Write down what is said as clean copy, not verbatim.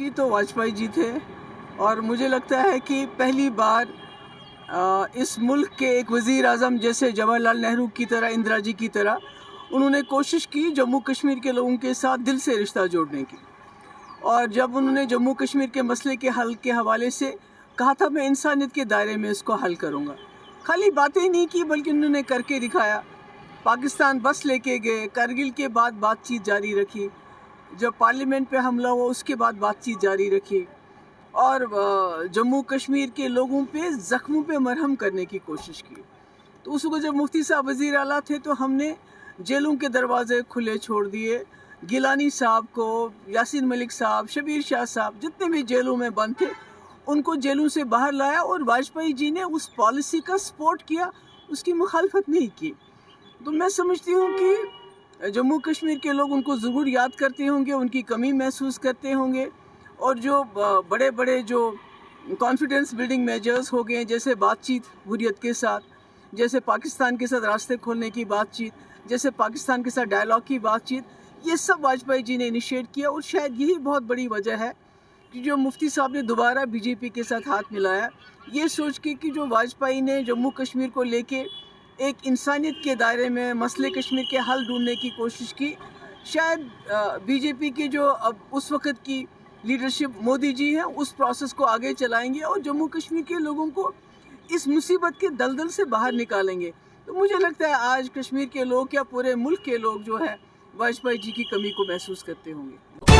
जी तो वाजपेयी जी थे, और मुझे लगता है कि पहली बार इस मुल्क के एक वज़ीर आज़म जैसे जवाहरलाल नेहरू की तरह, इंदिरा जी की तरह, उन्होंने कोशिश की जम्मू कश्मीर के लोगों के साथ दिल से रिश्ता जोड़ने की। और जब उन्होंने जम्मू कश्मीर के मसले के हल के हवाले से कहा था, मैं इंसानियत के दायरे में इसको हल करूँगा, खाली बातें नहीं की बल्कि उन्होंने करके दिखाया। पाकिस्तान बस लेके गए, कारगिल के बाद बातचीत जारी रखी, जब पार्लियामेंट पे हमला हुआ उसके बाद बातचीत जारी रखी, और जम्मू कश्मीर के लोगों पे ज़ख्मों पे मरहम करने की कोशिश की। तो उस वक्त जब मुफ्ती साहब वज़ीर आला थे तो हमने जेलों के दरवाजे खुले छोड़ दिए। गिलानी साहब को, यासीन मलिक साहब, शबीर शाह साहब, जितने भी जेलों में बंद थे उनको जेलों से बाहर लाया, और वाजपेयी जी ने उस पॉलिसी का सपोर्ट किया, उसकी मुखालफत नहीं की। तो मैं समझती हूँ कि जम्मू कश्मीर के लोग उनको ज़रूर याद करते होंगे, उनकी कमी महसूस करते होंगे, और जो बड़े बड़े जो कॉन्फिडेंस बिल्डिंग मेजर्स हो गए, जैसे बातचीत हुर्रियत के साथ, जैसे पाकिस्तान के साथ रास्ते खोलने की बातचीत, जैसे पाकिस्तान के साथ डायलॉग की बातचीत, ये सब वाजपेयी जी ने इनिशिएट किया। और शायद यही बहुत बड़ी वजह है कि जो मुफ्ती साहब ने दोबारा बीजेपी के साथ हाथ मिलाया, ये सोच के कि जो वाजपेयी ने जम्मू कश्मीर को लेके एक इंसानियत के दायरे में मसले कश्मीर के हल ढूंढने की कोशिश की। शायद बीजेपी के जो अब उस वक़्त की लीडरशिप मोदी जी हैं, उस प्रोसेस को आगे चलाएंगे और जम्मू कश्मीर के लोगों को इस मुसीबत के दलदल से बाहर निकालेंगे। तो मुझे लगता है आज कश्मीर के लोग या पूरे मुल्क के लोग जो है वाजपेयी जी की कमी को महसूस करते होंगे।